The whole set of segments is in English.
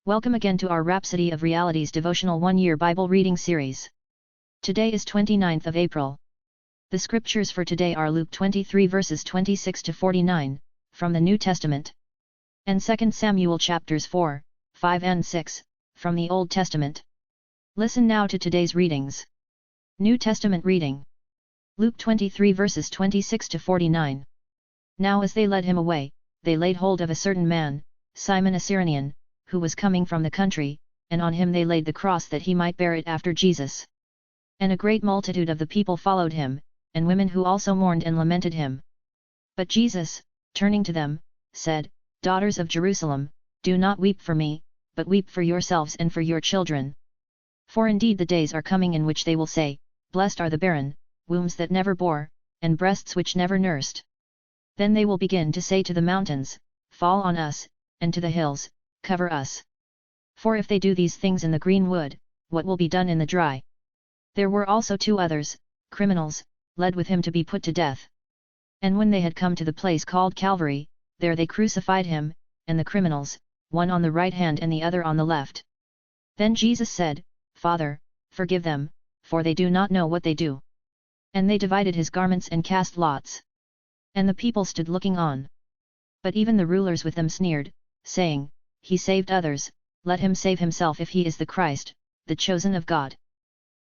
Welcome again to our Rhapsody of Realities devotional 1-year Bible reading series. Today is 29th of April. The scriptures for today are Luke 23 verses 26 to 49, from the New Testament, and 2 Samuel chapters 4, 5 and 6, from the Old Testament. Listen now to today's readings. New Testament reading. Luke 23 verses 26 to 49. Now as they led him away, they laid hold of a certain man, Simon a Cyrenian, who was coming from the country, and on him they laid the cross that he might bear it after Jesus. And a great multitude of the people followed him, and women who also mourned and lamented him. But Jesus, turning to them, said, Daughters of Jerusalem, do not weep for me, but weep for yourselves and for your children. For indeed the days are coming in which they will say, Blessed are the barren, wombs that never bore, and breasts which never nursed. Then they will begin to say to the mountains, Fall on us, and to the hills, Cover us. For if they do these things in the green wood, what will be done in the dry? There were also 2 others, criminals, led with him to be put to death. And when they had come to the place called Calvary, there they crucified him, and the criminals, one on the right hand and the other on the left. Then Jesus said, Father, forgive them, for they do not know what they do. And they divided his garments and cast lots. And the people stood looking on. But even the rulers with them sneered, saying, He saved others, let him save himself if he is the Christ, the chosen of God.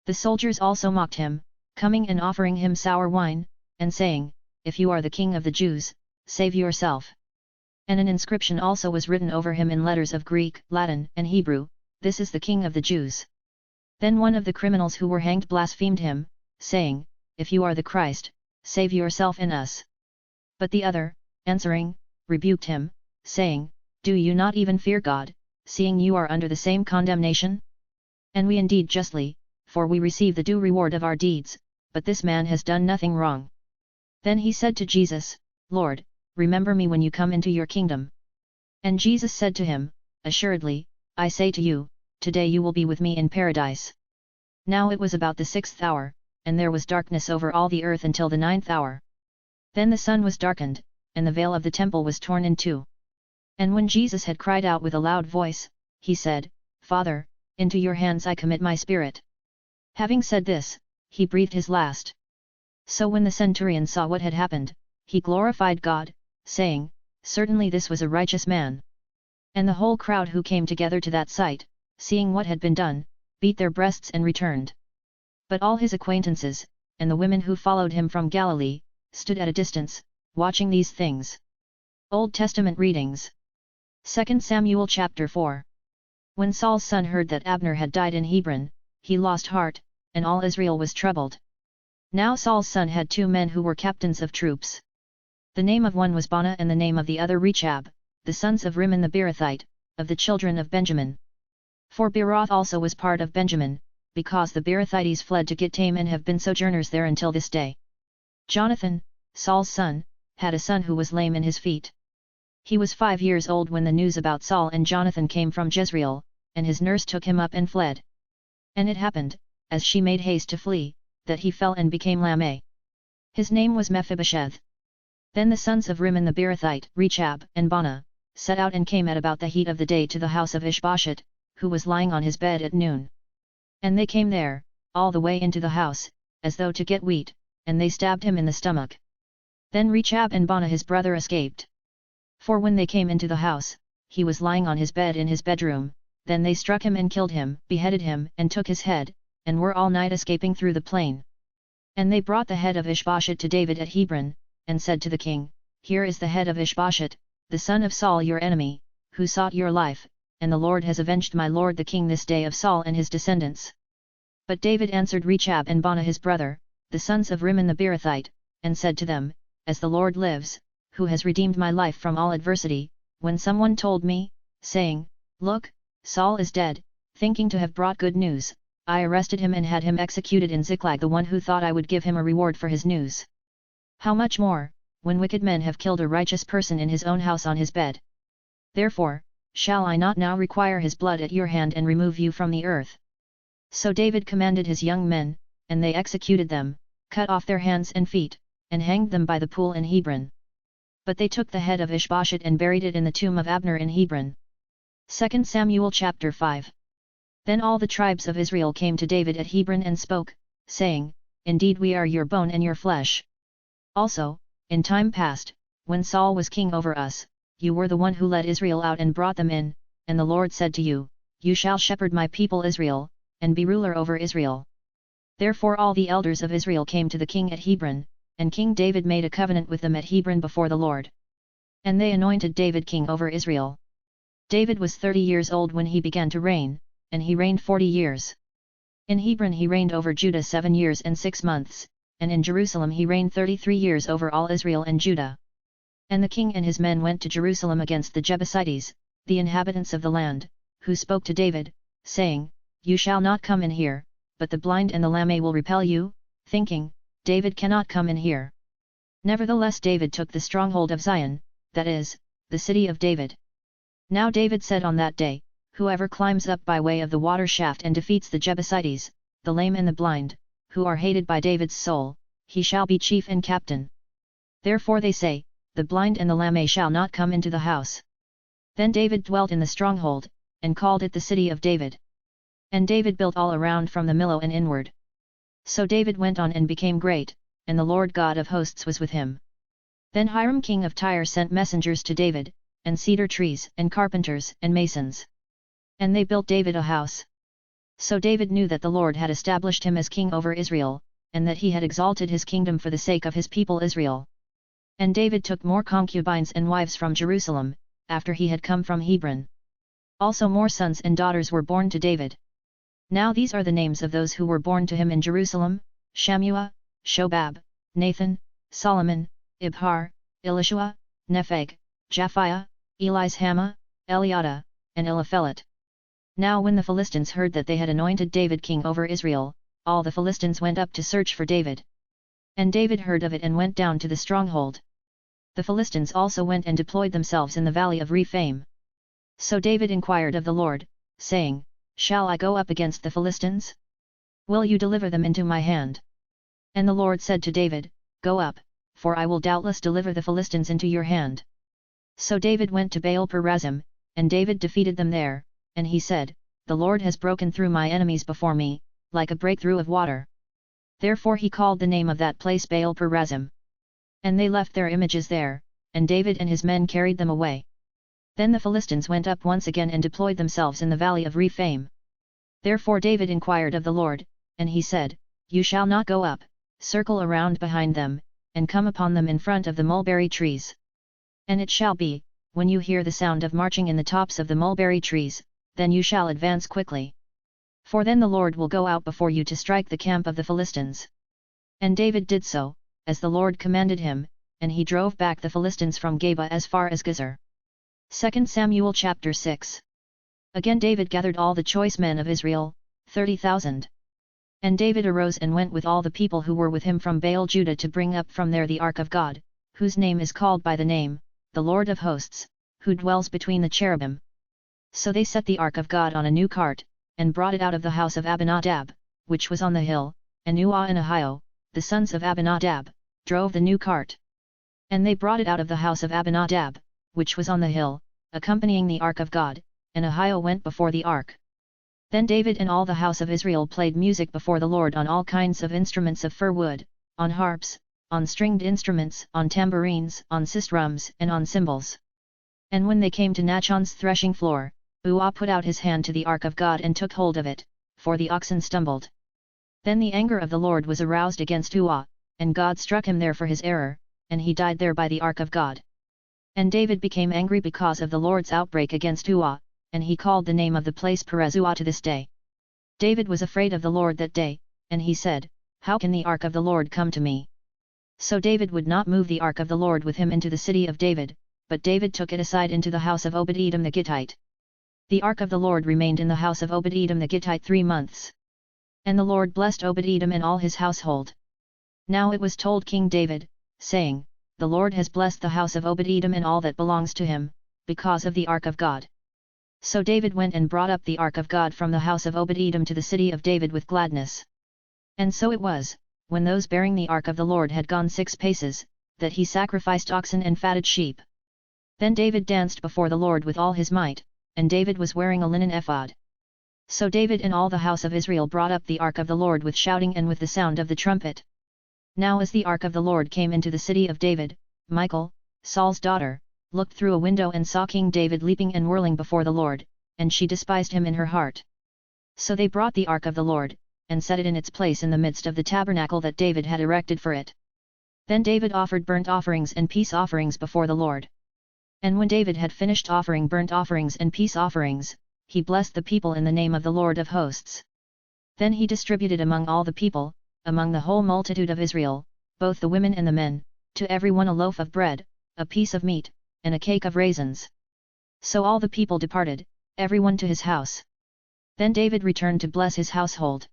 The soldiers also mocked him, coming and offering him sour wine, and saying, If you are the King of the Jews, save yourself. And an inscription also was written over him in letters of Greek, Latin, and Hebrew, This is the King of the Jews. Then one of the criminals who were hanged blasphemed him, saying, If you are the Christ, save yourself and us. But the other, answering, rebuked him, saying, Do you not even fear God, seeing you are under the same condemnation? And we indeed justly, for we receive the due reward of our deeds, but this man has done nothing wrong. Then he said to Jesus, Lord, remember me when you come into your kingdom. And Jesus said to him, Assuredly, I say to you, today you will be with me in paradise. Now it was about the 6th hour, and there was darkness over all the earth until the 9th hour. Then the sun was darkened, and the veil of the temple was torn in two. And when Jesus had cried out with a loud voice, he said, Father, into your hands I commit my spirit. Having said this, he breathed his last. So when the centurion saw what had happened, he glorified God, saying, Certainly this was a righteous man. And the whole crowd who came together to that sight, seeing what had been done, beat their breasts and returned. But all his acquaintances, and the women who followed him from Galilee, stood at a distance, watching these things. Old Testament readings. 2 Samuel chapter 4. When Saul's son heard that Abner had died in Hebron, he lost heart, and all Israel was troubled. Now Saul's son had 2 men who were captains of troops. The name of one was Baanah and the name of the other Rechab, the sons of Rimmon the Beerothite, of the children of Benjamin. For Beeroth also was part of Benjamin, because the Beerothites fled to Gittaim and have been sojourners there until this day. Jonathan, Saul's son, had a son who was lame in his feet. He was 5 years old when the news about Saul and Jonathan came from Jezreel, and his nurse took him up and fled. And it happened, as she made haste to flee, that he fell and became lame. His name was Mephibosheth. Then the sons of Rimmon the Beerothite, Rechab and Baanah, set out and came at about the heat of the day to the house of Ishbosheth, who was lying on his bed at noon. And they came there, all the way into the house, as though to get wheat, and they stabbed him in the stomach. Then Rechab and Baanah his brother escaped. For when they came into the house, he was lying on his bed in his bedroom, then they struck him and killed him, beheaded him and took his head, and were all night escaping through the plain. And they brought the head of Ishbosheth to David at Hebron, and said to the king, Here is the head of Ishbosheth, the son of Saul your enemy, who sought your life, and the Lord has avenged my lord the king this day of Saul and his descendants. But David answered Rechab and Baanah his brother, the sons of Rimmon the Beerothite, and said to them, As the Lord lives, who has redeemed my life from all adversity, when someone told me, saying, Look, Saul is dead, thinking to have brought good news, I arrested him and had him executed in Ziklag, the one who thought I would give him a reward for his news. How much more, when wicked men have killed a righteous person in his own house on his bed? Therefore, shall I not now require his blood at your hand and remove you from the earth? So David commanded his young men, and they executed them, cut off their hands and feet, and hanged them by the pool in Hebron. But they took the head of Ishbosheth and buried it in the tomb of Abner in Hebron. 2 Samuel chapter 5. Then all the tribes of Israel came to David at Hebron and spoke, saying, Indeed we are your bone and your flesh. Also, in time past, when Saul was king over us, you were the one who led Israel out and brought them in, and the Lord said to you, You shall shepherd my people Israel, and be ruler over Israel. Therefore all the elders of Israel came to the king at Hebron, and King David made a covenant with them at Hebron before the Lord. And they anointed David king over Israel. David was 30 years old when he began to reign, and he reigned 40 years. In Hebron he reigned over Judah 7 years and 6 months, and in Jerusalem he reigned 33 years over all Israel and Judah. And the king and his men went to Jerusalem against the Jebusites, the inhabitants of the land, who spoke to David, saying, You shall not come in here, but the blind and the lame will repel you, thinking, David cannot come in here. Nevertheless David took the stronghold of Zion, that is, the city of David. Now David said on that day, Whoever climbs up by way of the water shaft and defeats the Jebusites, the lame and the blind, who are hated by David's soul, he shall be chief and captain. Therefore they say, The blind and the lame shall not come into the house. Then David dwelt in the stronghold, and called it the city of David. And David built all around from the Millo and inward. So David went on and became great, and the Lord God of hosts was with him. Then Hiram king of Tyre sent messengers to David, and cedar trees, and carpenters, and masons. And they built David a house. So David knew that the Lord had established him as king over Israel, and that he had exalted his kingdom for the sake of his people Israel. And David took more concubines and wives from Jerusalem, after he had come from Hebron. Also more sons and daughters were born to David. Now these are the names of those who were born to him in Jerusalem: Shammua, Shobab, Nathan, Solomon, Ibhar, Elishua, Nepheg, Japhiah, Elishama, Eliada, and Eliphelet. Now when the Philistines heard that they had anointed David king over Israel, all the Philistines went up to search for David. And David heard of it and went down to the stronghold. The Philistines also went and deployed themselves in the valley of Rephaim. So David inquired of the Lord, saying, Shall I go up against the Philistines? Will you deliver them into my hand? And the Lord said to David, Go up, for I will doubtless deliver the Philistines into your hand. So David went to Baal-perazim, and David defeated them there, and he said, The Lord has broken through my enemies before me, like a breakthrough of water. Therefore he called the name of that place Baal-perazim. And they left their images there, and David and his men carried them away. Then the Philistines went up once again and deployed themselves in the valley of Rephaim. Therefore David inquired of the Lord, and he said, You shall not go up, circle around behind them, and come upon them in front of the mulberry trees. And it shall be, when you hear the sound of marching in the tops of the mulberry trees, then you shall advance quickly. For then the Lord will go out before you to strike the camp of the Philistines. And David did so, as the Lord commanded him, and he drove back the Philistines from Geba as far as Gezer. 2 Samuel chapter 6. Again David gathered all the choice men of Israel, 30,000. And David arose and went with all the people who were with him from Baal Judah to bring up from there the ark of God, whose name is called by the name, the Lord of hosts, who dwells between the cherubim. So they set the ark of God on a new cart, and brought it out of the house of Abinadab, which was on the hill, and Uah and Ahio, the sons of Abinadab, drove the new cart. And they brought it out of the house of Abinadab, which was on the hill, accompanying the ark of God, and Ahio went before the ark. Then David and all the house of Israel played music before the Lord on all kinds of instruments of fir wood, on harps, on stringed instruments, on tambourines, on sistrums, and on cymbals. And when they came to Nachon's threshing floor, Uah put out his hand to the ark of God and took hold of it, for the oxen stumbled. Then the anger of the Lord was aroused against Uah, and God struck him there for his error, and he died there by the ark of God. And David became angry because of the Lord's outbreak against Uah, and he called the name of the place Perez-Uah to this day. David was afraid of the Lord that day, and he said, How can the ark of the Lord come to me? So David would not move the ark of the Lord with him into the city of David, but David took it aside into the house of Obed-Edom the Gittite. The ark of the Lord remained in the house of Obed-Edom the Gittite 3 months. And the Lord blessed Obed-Edom and all his household. Now it was told King David, saying, The Lord has blessed the house of Obed-Edom and all that belongs to him, because of the ark of God. So David went and brought up the ark of God from the house of Obed-Edom to the city of David with gladness. And so it was, when those bearing the ark of the Lord had gone 6 paces, that he sacrificed oxen and fatted sheep. Then David danced before the Lord with all his might, and David was wearing a linen ephod. So David and all the house of Israel brought up the ark of the Lord with shouting and with the sound of the trumpet. Now as the ark of the Lord came into the city of David, Michal, Saul's daughter, looked through a window and saw King David leaping and whirling before the Lord, and she despised him in her heart. So they brought the ark of the Lord, and set it in its place in the midst of the tabernacle that David had erected for it. Then David offered burnt offerings and peace offerings before the Lord. And when David had finished offering burnt offerings and peace offerings, he blessed the people in the name of the Lord of hosts. Then he distributed among all the people, among the whole multitude of Israel, both the women and the men, to every one a loaf of bread, a piece of meat, and a cake of raisins. So all the people departed, every one to his house. Then David returned to bless his household.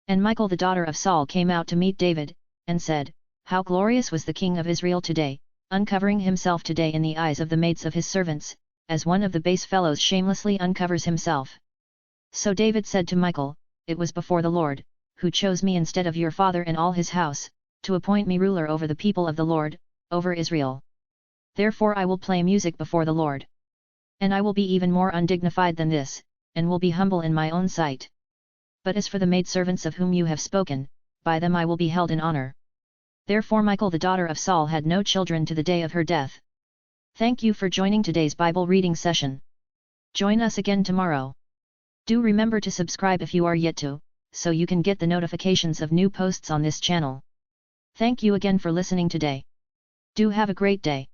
And Michal the daughter of Saul came out to meet David, and said, "How glorious was the king of Israel today, uncovering himself today in the eyes of the maids of his servants, as one of the base fellows shamelessly uncovers himself." So David said to Michal, "It was before the Lord, who chose me instead of your father and all his house, to appoint me ruler over the people of the Lord, over Israel. Therefore I will play music before the Lord. And I will be even more undignified than this, and will be humble in my own sight. But as for the maidservants of whom you have spoken, by them I will be held in honor." Therefore Michal the daughter of Saul had no children to the day of her death. Thank you for joining today's Bible reading session. Join us again tomorrow. Do remember to subscribe if you are yet to, so you can get the notifications of new posts on this channel. Thank you again for listening today. Do have a great day.